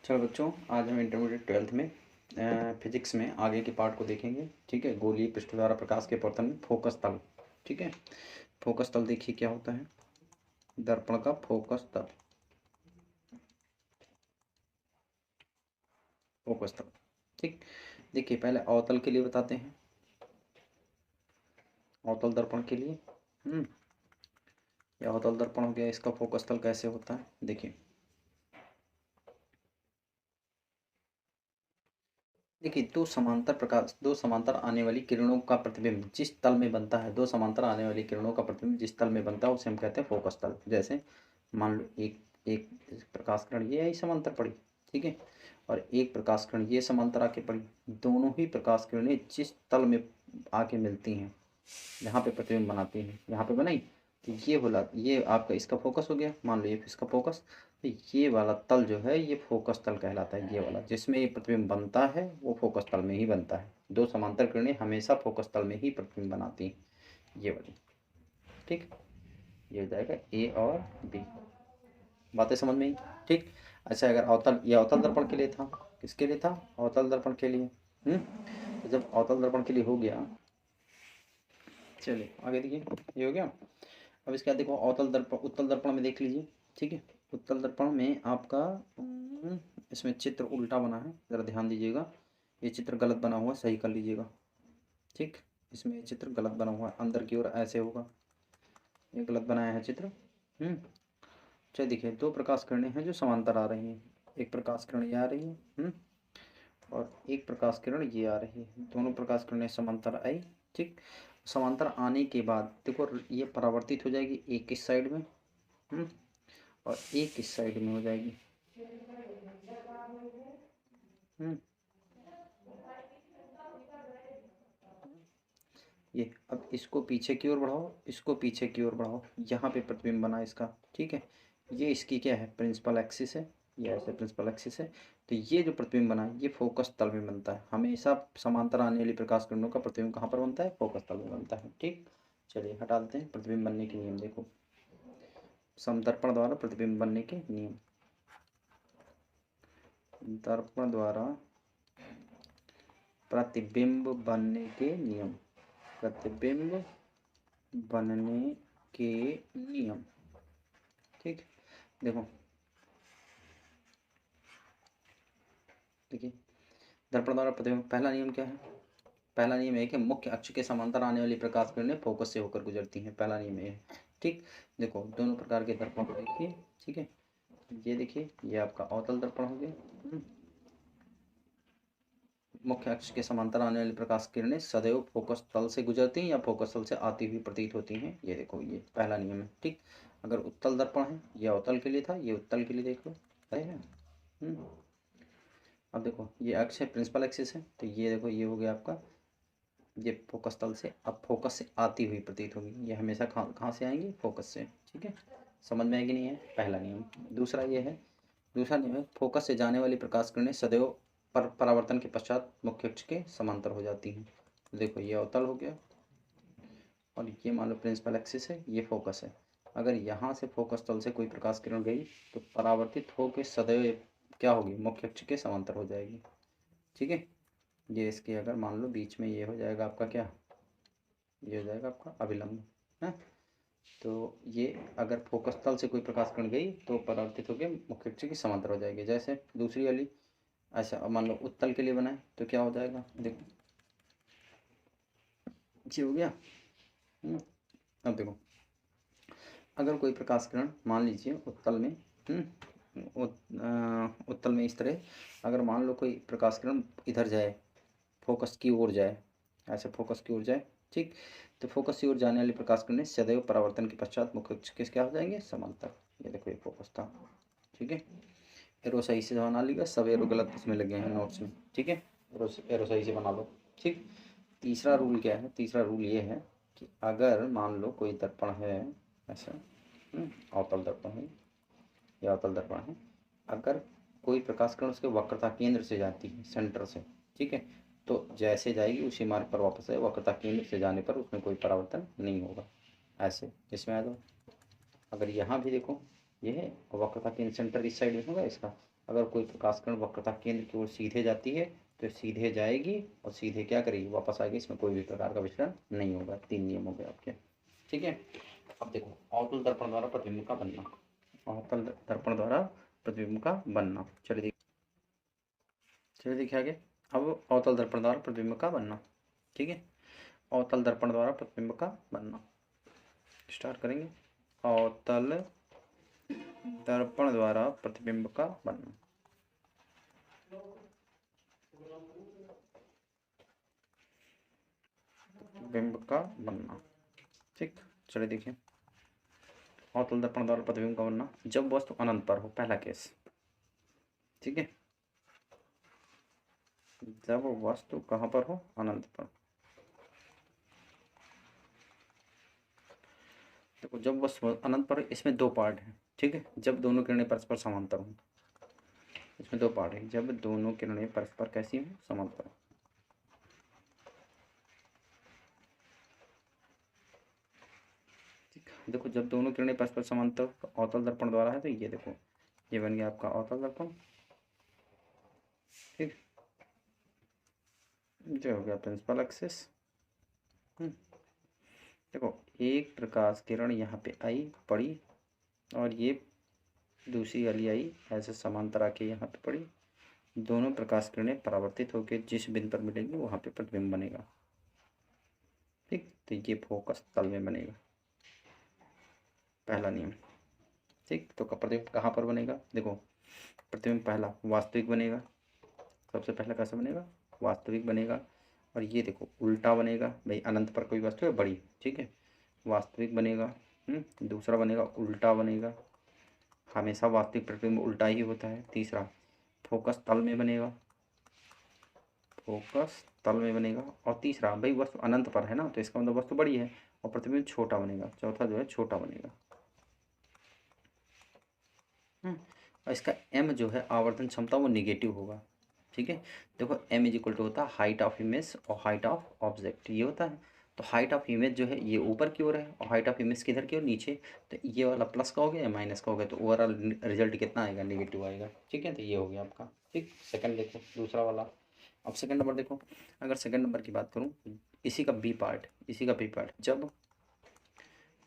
चलो बच्चों, आज हम इंटरमीडिएट 12th में फिजिक्स में आगे के पार्ट को देखेंगे। ठीक है, गोलीय पृष्ठ द्वारा प्रकाश के पतन में फोकस तल। ठीक है, फोकस तल देखिए क्या होता है। दर्पण का फोकस तल, फोकस तल। ठीक, देखिए पहले अवतल के लिए बताते हैं। अवतल दर्पण के लिए यह अवतल दर्पण हो गया, इसका फोकस तल कैसे होता है देखिए। देखिए दो समांतर आने वाली किरणों का प्रतिबिंब जिस तल में बनता है, दो समांतर आने वाली किरणों का प्रतिबिंब जिस तल में बनता है उसे हम कहते हैं फोकस तल। जैसे मान लो एक एक प्रकाश किरण ये आई समांतर पड़ी, ठीक है, और एक प्रकाश किरण ये समांतर आके पड़ी। दोनों ही प्रकाश किरणें जिस तल में आके मिलती हैं, यहाँ पे प्रतिबिंब बनाती हैं, यहाँ पे बनाई, तो ये बोला ये आपका इसका फोकस हो गया। मान लो ये इसका फोकस, तो ये वाला तल जो है ये फोकस तल कहलाता है। ये वाला जिसमें ये प्रतिबिंब बनता है वो फोकस तल में ही बनता है। दो समांतर किरणें हमेशा फोकस तल में ही प्रतिबिंब बनाती हैं, ये वाली। ठीक, ये हो जाएगा ए और बी। बातें समझ में आई? ठीक। अच्छा, अगर अवतल, ये अवतल दर्पण के लिए था। किसके लिए था? अवतल दर्पण के लिए। तो जब अवतल दर्पण के लिए हो गया, चलिए आगे देखिए, ये हो गया। अब इसके बाद देखो अवतल दर्पण, उत्तल दर्पण में देख लीजिए। ठीक है, उत्तल दर्पण में आपका इसमें चित्र उल्टा बना है, ज़रा ध्यान दीजिएगा। ये चित्र गलत बना हुआ है, सही कर लीजिएगा। ठीक, इसमें ये चित्र गलत बना हुआ है, अंदर की ओर ऐसे होगा, ये गलत बनाया है चित्र। चलिए देखिए, दो प्रकाश किरणें हैं जो समांतर आ रही हैं। एक प्रकाश किरण ये आ रही है, और एक प्रकाश किरण ये आ रही है। दोनों प्रकाश किरणें समांतर आई। ठीक, समांतर आने के बाद देखो ये परावर्तित हो जाएगी, एक इस साइड में और एक इस साइड में हो जाएगी। ये अब इसको पीछे की ओर बढ़ाओ, इसको पीछे की ओर बढ़ाओ, यहाँ पे प्रतिबिंब बना इसका। ठीक है, ये इसकी क्या है? प्रिंसिपल एक्सिस है, ये ऐसे प्रिंसिपल एक्सिस है। तो ये जो प्रतिबिंब बना है ये फोकस तल में बनता है। हमेशा समांतर आने वाली प्रकाश किरणों का प्रतिबिंब कहाँ पर बनता है? फोकस तल में बनता है। ठीक, चलिए हटा देते हैं प्रतिबिंब बनने के नियम। देखो समदर्पण द्वारा प्रतिबिंब बनने के नियम। दर्पण द्वारा प्रतिबिंब बनने के नियम, प्रतिबिंब बनने के नियम। ठीक, देखो देखिए दर्पण द्वारा प्रतिबिंब, पहला नियम क्या है? पहला नियम है कि मुख्य अक्ष के समांतर आने वाली प्रकाश किरणें फोकस से होकर गुजरती हैं। पहला नियम ये है। ठीक, देखो दोनों प्रकार के दर्पण को देखिए। ठीक है, ये देखिए ये आपका अवतल दर्पण हो गया। मुख्य अक्ष के समांतर आने वाली प्रकाश किरणें सदैव फोकस तल से गुजरती हैं या फोकस तल से आती हुई प्रतीत होती हैं। ये देखो ये पहला नियम है। ठीक, अगर उत्तल दर्पण है, ये अवतल के लिए था, ये उत्तल के लिए देख लो है। अब देखो ये अक्ष है, प्रिंसिपल एक्सिस है, तो ये देखो ये हो गया आपका, ये फोकस तल से अब फोकस से आती हुई प्रतीत होगी। ये हमेशा कहाँ से आएंगी? फोकस से। ठीक है, समझ में आएगी नहीं है? पहला नियम। दूसरा ये है, दूसरा नियम है फोकस से जाने वाली प्रकाश किरणें सदैव परावर्तन के पश्चात मुख्य अक्ष के समांतर हो जाती हैं। देखो ये अवतल हो गया और ये मान लो प्रिंसिपल एक्सिस है, ये फोकस है। अगर यहाँ से फोकस तल से कोई प्रकाश किरण गई तो परावर्तित होकर सदैव क्या होगी? मुख्य अक्ष के समांतर हो जाएगी। ठीक है, ये इसके अगर मान लो बीच में ये हो जाएगा आपका क्या? ये हो जाएगा आपका अभिलंब है। तो ये अगर फोकस तल से कोई प्रकाश किरण गई तो परावर्तित होकर मुख्य अक्ष की समांतर हो जाएगी। जैसे दूसरी वाली, अच्छा मान लो उत्तल के लिए बनाए तो क्या हो जाएगा? देखो ये हो गया। अब देखो अगर कोई प्रकाश किरण मान लीजिए उत्तल में, उत्तल में इस तरह अगर मान लो कोई प्रकाश किरण इधर जाए, फोकस की ओर जाए, ऐसे फोकस की ओर जाए। ठीक, तो फोकस की ओर जाने वाली प्रकाश किरणें सदैव परावर्तन के पश्चात मुख्य अक्ष के क्या हो जाएंगे? समांतर। ये देखो ये फोकस था। ठीक है, एरो सही से बना लीजिएगा, सब एरो गलत इसमें लगे हैं नोट्स में। ठीक है, एरो सही से बना लो। ठीक, तीसरा रूल क्या है? तीसरा रूल ये है कि अगर मान लो कोई दर्पण है ऐसा, अवतल दर्पण है या अवतल दर्पण है, अगर कोई प्रकाश किरण उसके वक्रता केंद्र से जाती है, सेंटर से, ठीक है, तो जैसे जाएगी उसी मार्ग पर वापस आए, वक्रता केंद्र से जाने पर उसमें कोई परावर्तन नहीं होगा। ऐसे इसमें आ जाओ, अगर यहाँ भी देखो ये है वक्रता केंद्र सेंटर इस साइड में होगा इसका, अगर कोई प्रकाश किरण वक्रता केंद्र की ओर सीधे जाती है तो सीधे जाएगी और सीधे क्या करेगी, वापस आएगी, इसमें कोई भी प्रकार का विचलन नहीं होगा। 3 नियम हो गए आपके, ठीक है। अब देखो अवतल दर्पण द्वारा प्रतिबिंब का बनना, अवतल दर्पण द्वारा प्रतिबिंब का बनना। चलिए देखिए आगे। अब अवतल दर्पण द्वारा प्रतिबिंब का बनना, ठीक है। अवतल दर्पण द्वारा प्रतिबिंब का बनना स्टार्ट करेंगे। अवतल दर्पण द्वारा प्रतिबिंब का बनना, बिंब का बनना, ठीक। चलिए देखिए अवतल दर्पण द्वारा प्रतिबिंब का बनना, जब वस्तु अनंत पर हो, पहला केस, ठीक है। जब वस्तु कहाँ पर हो, अनंत पर। देखो जब वस्तु अनंत पर, इसमें दो पार्ट है, ठीक है। जब दोनों किरणें परस्पर समांतर हों, इसमें दो पार्ट है। जब दोनों किरणें परस्पर कैसी हों, समांतर। ठीक, देखो जब दोनों किरणें परस्पर समांतर तो अवतल दर्पण द्वारा है, तो ये देखो ये बन गया आपका अवतल दर्पण, ठीक। जो हो गया प्रिंसिपल एक्सिस। देखो एक प्रकाश किरण यहाँ पे आई, पड़ी, और ये दूसरी वाली आई, ऐसे समांतर आके यहाँ पे पड़ी। दोनों प्रकाश किरणें परावर्तित होकर जिस बिंदु पर मिलेंगी वहाँ पे प्रतिबिंब बनेगा, ठीक। तो ये फोकस तल में बनेगा, पहला नियम, ठीक। तो प्रतिबिंब कहाँ पर बनेगा, देखो प्रतिबिंब पहला वास्तविक बनेगा, सबसे पहला कैसा बनेगा, वास्तविक बनेगा। और ये देखो उल्टा बनेगा, भाई अनंत पर कोई वस्तु है बड़ी, ठीक है, वास्तविक बनेगा। दूसरा बनेगा उल्टा बनेगा, हमेशा वास्तविक प्रतिबिंब उल्टा ही होता है। तीसरा फोकस तल में बनेगा, फोकस तल में बनेगा। और तीसरा भाई वस्तु अनंत पर है ना, तो इसका मतलब वस्तु बड़ी है और प्रतिबिंब छोटा बनेगा। चौथा जो है छोटा बनेगा। और इसका m जो है आवर्धन क्षमता वो निगेटिव होगा, ठीक है। देखो m इज इक्वल टू होता है हाइट ऑफ इमेज और हाइट ऑफ ऑब्जेक्ट, ये होता है। तो हाइट ऑफ इमेज जो है ये ऊपर की ओर है और हाइट ऑफ इमेज किधर की ओर, नीचे। तो ये वाला प्लस का हो गया या माइनस का हो गया, तो ओवरऑल रिजल्ट कितना आएगा, निगेटिव आएगा, ठीक है। तो ये हो गया आपका, ठीक। सेकंड देखो दूसरा वाला। अब सेकंड नंबर देखो, अगर सेकंड नंबर की बात करूँ, इसी का बी पार्ट, जब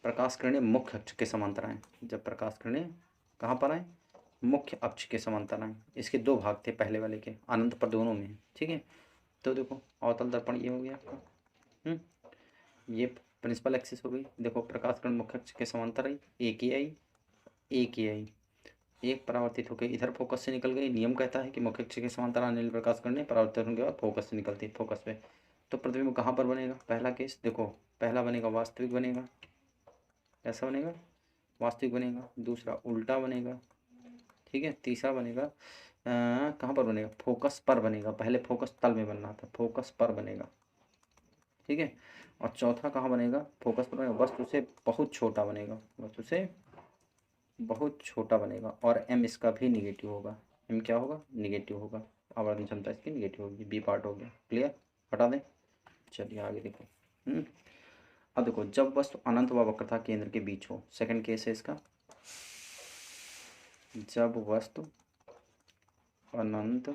प्रकाश किरणें मुख्य अक्ष के समांतर आए, जब प्रकाश किरणें कहाँ पर आए, मुख्य अक्ष के समांतर आए। इसके दो भाग थे पहले वाले के, अनंत पर दोनों में, ठीक है। तो देखो अवतल दर्पण ये हो गया आपका, ये प्रिंसिपल एक्सिस हो गई। देखो प्रकाश किरण मुख्य अक्ष के समांतर आई, एक ही आई, एक ही आई, एक परावर्तित होकर इधर फोकस से निकल गई। नियम कहता है कि मुख्य अक्ष के समांतर आने वाली प्रकाश किरणें परावर्तित होने के बाद फोकस से निकलती है, फोकस पे। तो प्रतिबिंब कहाँ पर बनेगा, पहला केस देखो, पहला बनेगा वास्तविक बनेगा, ऐसा बनेगा वास्तविक बनेगा। दूसरा उल्टा बनेगा, ठीक है। तीसरा बनेगा कहाँ पर बनेगा, फोकस पर बनेगा। पहले फोकस तल में बनना था, फोकस पर बनेगा, ठीक है। और चौथा कहाँ बनेगा, फोकस पर बनेगा, वस्तु से बहुत छोटा बनेगा, वस्तु से बहुत छोटा बनेगा। और m इसका भी निगेटिव होगा, m क्या होगा, निगेटिव होगा। आवर्धन क्षमता इसकी निगेटिव होगी, बी पार्ट हो गया क्लियर, हटा दें। चलिए आगे देखो। अब देखो जब वस्तु अनंत व वक्रता केंद्र के बीच हो, सेकंड केस है इसका। जब वस्तु अनंत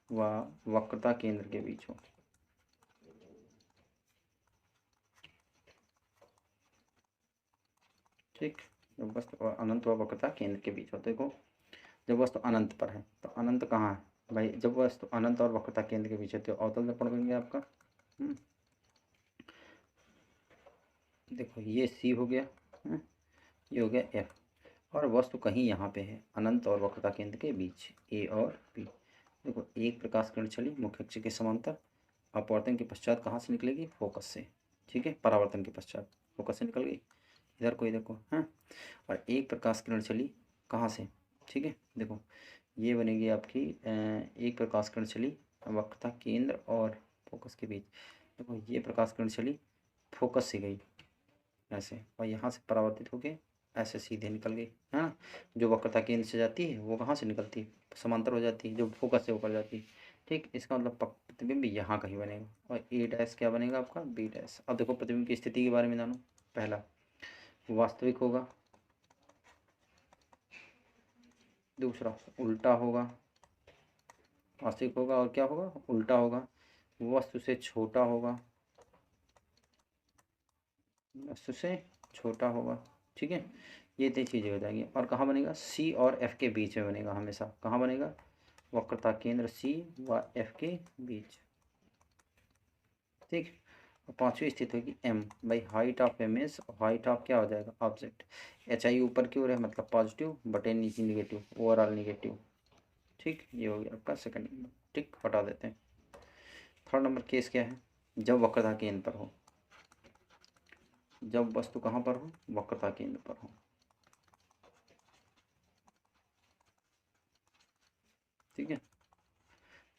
व वक्रता केंद्र के बीच हो, ठीक। जब वस्तु अनंत व वक्रता केंद्र के बीच हो, देखो जब वस्तु अनंत पर है, तो अनंत कहाँ है भाई, जब वस्तु अनंत और वक्रता केंद्र के बीच है तो अवतल दर्पण बन गया आपका। देखो ये सी हो गया, ये हो गया एफ। और वस्तु कहीं यहाँ पे है, अनंत और वक्रता केंद्र के बीच, ए और बी। देखो एक प्रकाश किरण चली मुख्य अक्ष के समांतर, अपवर्तन के पश्चात कहाँ से निकलेगी, फोकस से, ठीक है। परावर्तन के पश्चात फोकस से निकल गई, इधर को इधर को, हाँ। और एक प्रकाश किरण चली कहाँ से, ठीक है। देखो ये बनेगी आपकी एक प्रकाश किरण चली वक्रता केंद्र और फोकस के बीच। देखो ये प्रकाश किरण चली फोकस से गई ऐसे, और यहाँ से परावर्तित होके ऐसे सीधे निकल गई, है ना। जो वक्रता केंद्र से जाती है वो कहाँ से निकलती है, समांतर हो जाती है, जो फोकस से ऊपर जाती है, ठीक। इसका मतलब प्रतिबिंब यहाँ कहीं बनेगा। और ए डैश क्या बनेगा आपका, बी डैश। अब देखो प्रतिबिंब की स्थिति के बारे में जानो। पहला वास्तविक होगा, दूसरा उल्टा होगा, वास्तविक होगा, और क्या होगा, उल्टा होगा। वस्तु से छोटा होगा, वस्तु से छोटा होगा। ठीक है, ये 3 चीज़ें हो जाएंगी। और कहाँ बनेगा, सी और एफ के बीच में बनेगा हमेशा। कहाँ बनेगा, वक्रता केंद्र सी व एफ के बीच। ठीक। और 5वीं स्थिति होगी एम, भाई height of M is, height of क्या हो जाएगा, ऑब्जेक्ट। एच आई ऊपर की ओर है मतलब पॉजिटिव, बटे नीचे निगेटिव, ओवरऑल निगेटिव। ठीक, ये हो गया आपका सेकंड नंबर। ठीक, हटा देते हैं। थर्ड नंबर केस क्या है, जब वक्रता केंद्र पर हो, जब वस्तु कहाँ पर हो, वक्रता केंद्र पर हो। ठीक है,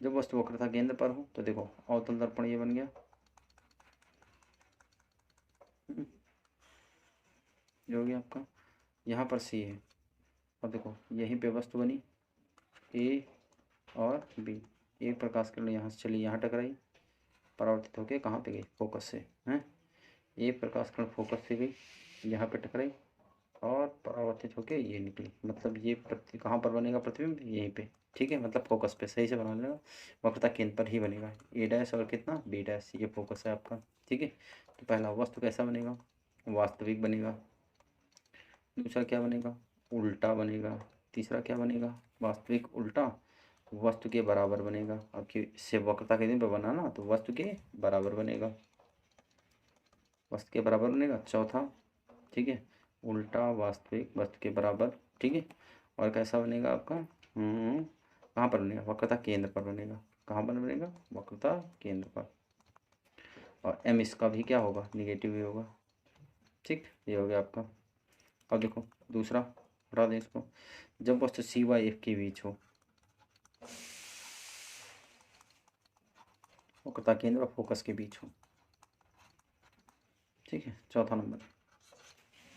जब वस्तु वक्रता केंद्र पर हो तो देखो अवतल दर्पण ये बन गया, जो हो गया आपका, यहाँ पर सी है। अब देखो यहीं पे वस्तु बनी ए और बी, एक प्रकाश किरण यहाँ से चली, यहाँ टकराई, परावर्तित होकर कहाँ पे गई, फोकस से हैं। एक प्रकाश किरण फोकस से गई, यहाँ पे टकराई और परावर्तित होकर ये निकली, मतलब ये कहाँ पर बनेगा प्रतिबिंब, यहीं पे। ठीक है, मतलब फोकस पे सही से बना लेगा, वक्रता केंद्र पर ही बनेगा। ए डैश और कितना बी डैश, ये फोकस है आपका। ठीक है, तो पहला वस्तु कैसा बनेगा, वास्तविक बनेगा। दूसरा क्या बनेगा, उल्टा बनेगा। तीसरा क्या बनेगा, वास्तविक उल्टा वस्तु के बराबर बनेगा। अब कि इससे वक्रता के दिन पे बना ना, तो वस्तु के बराबर बनेगा, वस्तु के बराबर बनेगा। चौथा, ठीक है, उल्टा वास्तविक वस्तु के बराबर। ठीक है, और कैसा बनेगा आपका, कहाँ पर बनेगा, वक्रता केंद्र पर बनेगा। कहाँ पर बनेगा, वक्रता केंद्र पर। और एम इसका भी क्या होगा, निगेटिव ही होगा। ठीक, ये हो गया आपका। अब देखो दूसरा, हटा दें इसको, जब वस्तु सी वाई एफ के बीच हो, वक्रता केंद्र और फोकस के बीच हो। ठीक है, चौथा नंबर।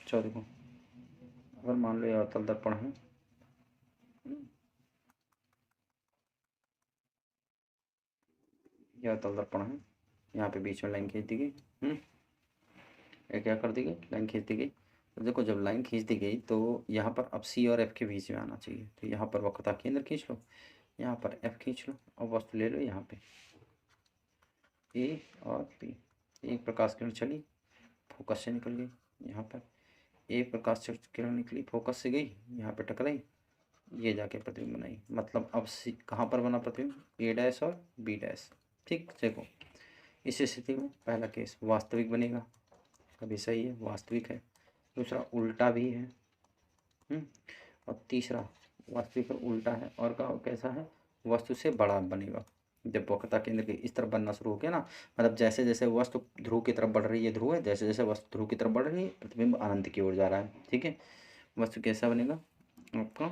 चौथा देखो, अगर मान लो यह अवतल दर्पण है, यह अवतल दर्पण है, यहाँ पे बीच में लाइन खींच दी गई, ये क्या कर दी गई, लाइन खींच दी गई। तो देखो जब लाइन खींच दी गई तो यहाँ पर अब सी और एफ के बीच में आना चाहिए। तो यहाँ पर वक्रता केंद्र खींच लो, यहाँ पर एफ खींच लो, और वस्तु ले लो यहाँ पे ए और बी। एक प्रकाश किरण चली, फोकस से निकल गई, यहाँ पर एक प्रकाश किरण निकली, फोकस से गई, यहाँ पे टकराई, ये जाके प्रतिबिंब बनाई। मतलब अब सी कहाँ पर बना प्रतिबिंब, ए डैश और बी डैश। ठीक, देखो इस स्थिति में पहला केस वास्तविक बनेगा, कभी सही है, वास्तविक है। दूसरा उल्टा भी है, और तीसरा वास्तविक और उल्टा है, और का कैसा है, वस्तु से बड़ा बनेगा। जब वक्रता केंद्र के इस तरफ बनना शुरू हो गया ना, मतलब जैसे जैसे वस्तु ध्रुव की तरफ बढ़ रही है, ध्रुव है, जैसे जैसे वस्तु ध्रुव की तरफ बढ़ रही है, प्रतिबिंब अनंत की ओर जा रहा है। ठीक है, वस्तु कैसा बनेगा आपका,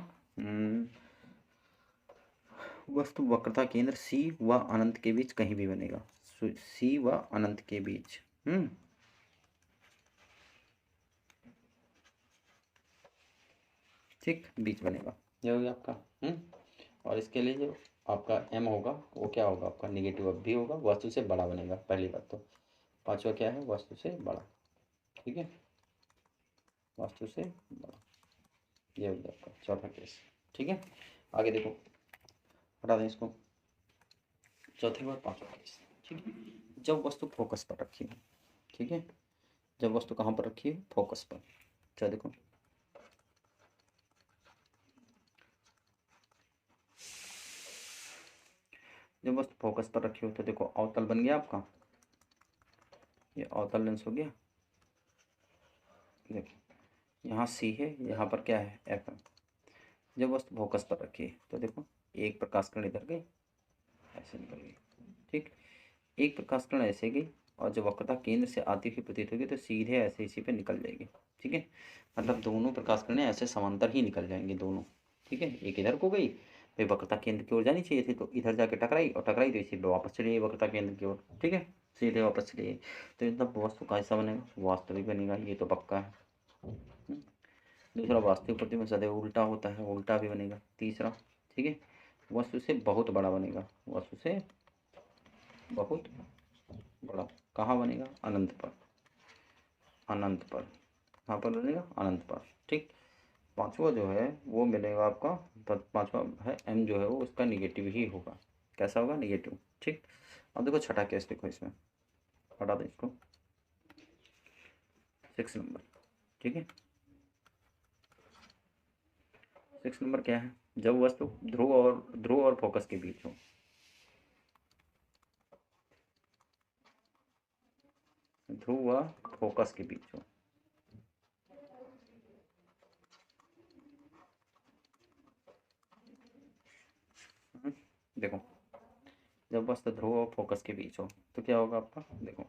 वस्तु वक्रता केंद्र सी व अनंत के बीच कहीं भी बनेगा, सी व अनंत के बीच। ठीक, बीच बनेगा, ये हो गया आपका। और इसके लिए जो आपका एम होगा वो क्या होगा, आपका निगेटिव अब भी होगा, वस्तु से बड़ा बनेगा, पहली बात तो। पांचवा क्या है, वस्तु से बड़ा। ठीक है, वस्तु से बड़ा, ये हो गया आपका चौथा केस। ठीक है, आगे देखो, हटा दें इसको, चौथे बार पांचवा केस। ठीक है, जब वस्तु फोकस पर रखी हो। ठीक है, जब वस्तु कहाँ पर रखी है, फोकस पर। क्या देखो, जब वस्तु फोकस पर रखी हो तो देखो अवतल बन गया आपका, ये अवतल लेंस हो गया। देखो यहाँ सी है, यहाँ पर क्या है, एफ है। जब वस्तु फोकस पर रखी है तो देखो एक प्रकाश किरण इधर गई, ऐसे निकल गई। ठीक, एक प्रकाश किरण ऐसे गई, और जब वक्रता केंद्र से आती हुई प्रतीत होगी तो सीधे ऐसे इसी पे निकल जाएगी। ठीक है, मतलब दोनों प्रकाश किरणें ऐसे समांतर ही निकल जाएंगी दोनों। ठीक है, एक इधर को गई, भाई वक्रता केंद्र की ओर जानी चाहिए थी, तो इधर जाके टकराई, और टकराई तो इसी पे वापस चली गई वक्रता केंद्र की ओर। ठीक है, सीधे वापस चली गई। तो मतलब वस्तु कैसा बनेगा, वास्तविक बनेगा, ये तो पक्का है। दूसरा वास्तविक प्रतिबिंब सदैव उल्टा होता है, उल्टा भी बनेगा। तीसरा, ठीक है, वस्तु से बहुत बड़ा बनेगा, वस्तु से बहुत बड़ा। कहाँ बनेगा, अनंत पर, अनंत पर। कहाँ पर बनेगा, अनंत पर। ठीक, पांचवा जो है वो मिलेगा आपका, पांचवा है m जो है वो उसका निगेटिव ही होगा। कैसा होगा? निगेटिव। ठीक। अब देखो छठा केस देखो, इसमें हटा दें इसको, 6 नंबर। ठीक है, 6 नंबर क्या है? जब वस्तु ध्रुव और फोकस के बीच हो। ध्रुव व फोकस के बीच हो। देखो जब वस्तु ध्रुव और फोकस के बीच हो तो क्या होगा आपका? देखो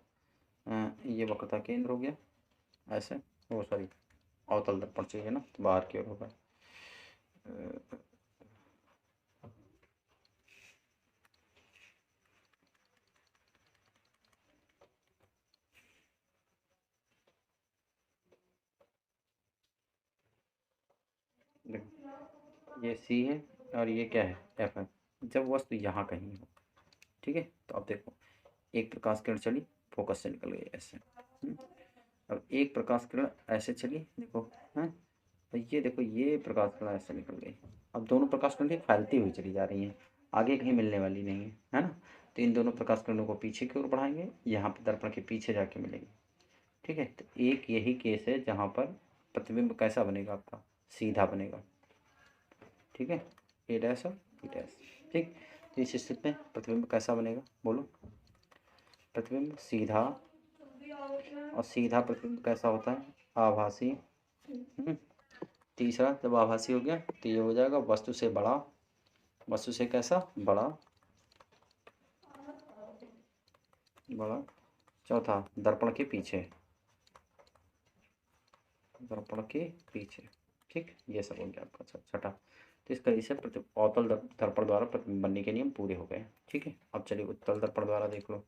ये वक्रता केंद्र हो गया ऐसे, वो सॉरी अवतल दर्पण चाहिए ना, तो बाहर की ओर होगा। देखो ये सी है और ये क्या है? एफ है। जब वस्तु यहाँ कहीं हो, ठीक है, तो अब देखो एक प्रकाश किरण चली, फोकस से निकल गई ऐसे। अब एक प्रकाश किरण ऐसे चली, देखो है, तो ये देखो ये प्रकाश किरण ऐसे निकल गई। अब दोनों प्रकाश किरण फैलती हुई चली जा रही हैं, आगे कहीं मिलने वाली नहीं है ना। तो इन दोनों प्रकाश किरणों को पीछे की ओर बढ़ाएंगे, यहाँ पर दर्पण के पीछे जाके मिलेंगे। ठीक है, तो एक यही केस है जहाँ पर प्रतिबिंब कैसा बनेगा आपका? सीधा बनेगा। ठीक है, ए डैश और बी डैश। ठीक, तो इस स्थिति में प्रतिबिंब कैसा बनेगा? बोलो। प्रतिबिंब सीधा, और सीधा प्रतिबिंब कैसा होता है? आभासी। तीसरा, जब आभासी हो गया तो ये हो जाएगा वस्तु से बड़ा, वस्तु से कैसा? बड़ा, बड़ा। चौथा, दर्पण के पीछे, दर्पण के पीछे। ठीक, ये सब हो गया आपका छठा। तो इस तरीके से अवतल दर्पण द्वारा प्रतिबिंब बनने के नियम पूरे हो गए। ठीक है, अब चलिए उत्तल दर्पण द्वारा देख लो।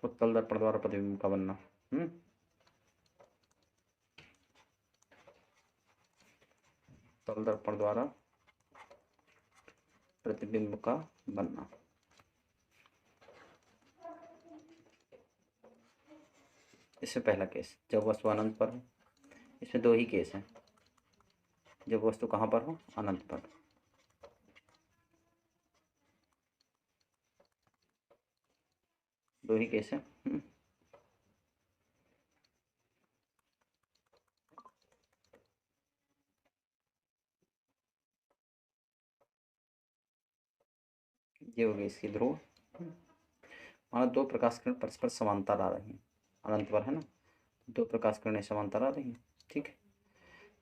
उत्तल दर्पण द्वारा प्रतिबिंब का बनना। उत्तल दर्पण द्वारा प्रतिबिंब का बनना। इससे पहला केस जब वस्तु अनंत पर हो, इसमें दो ही केस हैं। जब वस्तु कहाँ पर हो? अनंत पर। दो ही केस है। ये हो गई इसकी ध्रुव। माना दो प्रकाश किरण परस्पर समांतर आ रही हैं, अनंत पर है ना, दो प्रकाश किरणें समांतर आ रही हैं। ठीक है,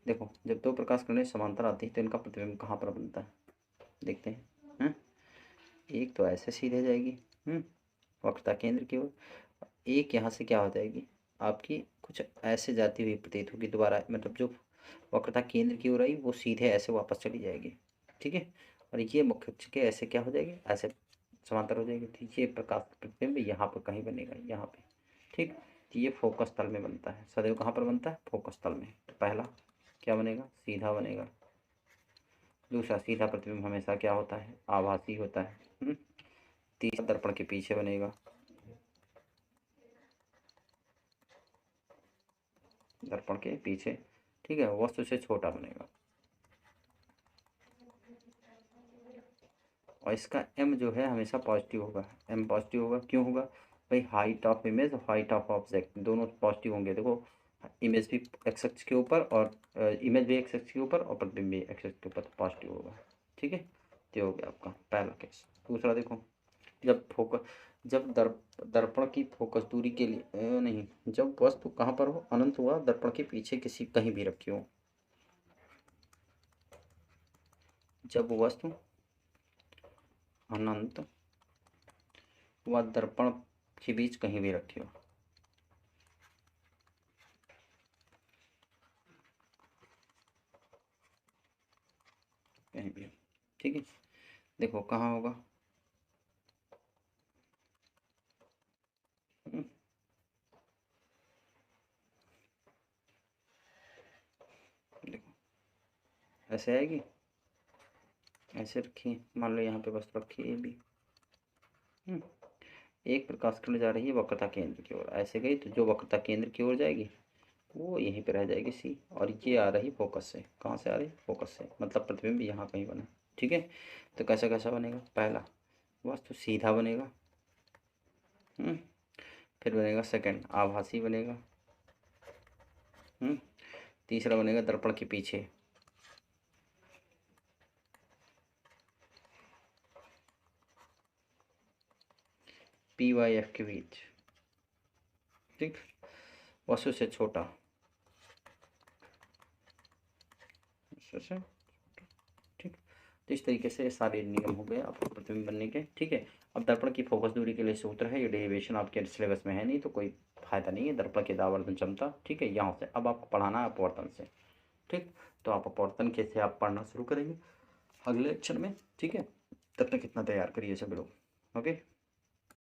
देखो जब दो प्रकाश किरणें समांतर आती हैं तो इनका प्रतिबिंब कहाँ पर बनता है? देखते हैं। एक तो ऐसे सीधे जाएगी वक्रता केंद्र की ओर, एक यहाँ से क्या हो जाएगी आपकी? कुछ ऐसे जाती हुई प्रतीत होगी दोबारा, मतलब जो वक्रता केंद्र की ओर आई वो सीधे ऐसे वापस चली जाएगी। ठीक है, और ये मुख्य अक्ष के ऐसे क्या हो जाएगी? ऐसे समांतर हो जाएगी। ठीक, ये प्रकाश प्रतिबिंब यहाँ पर कहीं बनेगा, यहाँ पे। ठीक, तो ये फोकस तल में बनता है, सदैव कहाँ पर बनता है? फोकस तल में। तो पहला क्या बनेगा? सीधा बनेगा। दूसरा, सीधा प्रतिबिंब हमेशा क्या होता है? आभासी होता है। तीसरा, दर्पण के पीछे बनेगा। दर्पण के पीछे। ठीक है, वस्तु से छोटा बनेगा। और इसका m जो है हमेशा पॉजिटिव होगा। m पॉजिटिव होगा, क्यों होगा भाई? हाइट ऑफ इमेज और हाइट ऑफ ऑब्जेक्ट दोनों पॉजिटिव होंगे। देखो इमेज भी एक्स एक्सिस के ऊपर, और इमेज भी एक्स एक्सिस के ऊपर, और प्रतिबिंब भी एक्स एक्सिस के ऊपर, पॉजिटिव होगा। ठीक है, तो हो गया आपका पहला केस। दूसरा देखो, जब फोकस, जब दर्पण की फोकस दूरी के लिए नहीं, जब वस्तु कहाँ पर हो? अनंत हुआ, दर्पण के पीछे किसी कहीं भी रखी हो। जब वस्तु अनंत व दर्पण के बीच कहीं भी रखी हो। कहीं भी। ठीक है, देखो कहाँ होगा? देखो ऐसे आएगी, ऐसे रखिए, मान लो यहाँ पे बस रखिए भी। एक प्रकाश किरण जा रही है वक्रता केंद्र की ओर, ऐसे गई तो जो वक्रता केंद्र की ओर जाएगी वो यहीं पे रह जाएगी सी, और ये आ रही फोकस से। कहाँ से आ रही? फोकस से, मतलब प्रतिबिंब यहाँ कहीं बना। ठीक है, तो कैसा कैसा बनेगा? पहला वास्तु सीधा बनेगा, फिर बनेगा सेकंड आभासी बनेगा, तीसरा बनेगा दर्पण के पीछे, पी वाई एफ के बीच, ठीक, वस्तु से छोटा, वस्तु से, ठीक। तो इस तरीके से सारे नियम हो गए आपको प्रतिबिंब बनने के। ठीक है, अब दर्पण की फोकस दूरी के लिए सूत्र है, ये डेरिवेशन आपके सिलेबस में है नहीं तो कोई फायदा नहीं है। दर्पण की दावर्तन क्षमता, ठीक है, यहाँ से अब आपको पढ़ाना है अपवर्तन से। ठीक, तो आप अपवर्तन कैसे आप पढ़ना शुरू करेंगे अगले लेक्चर में। ठीक है, तब तक इतना तैयार करिए सभी लोग। ओके।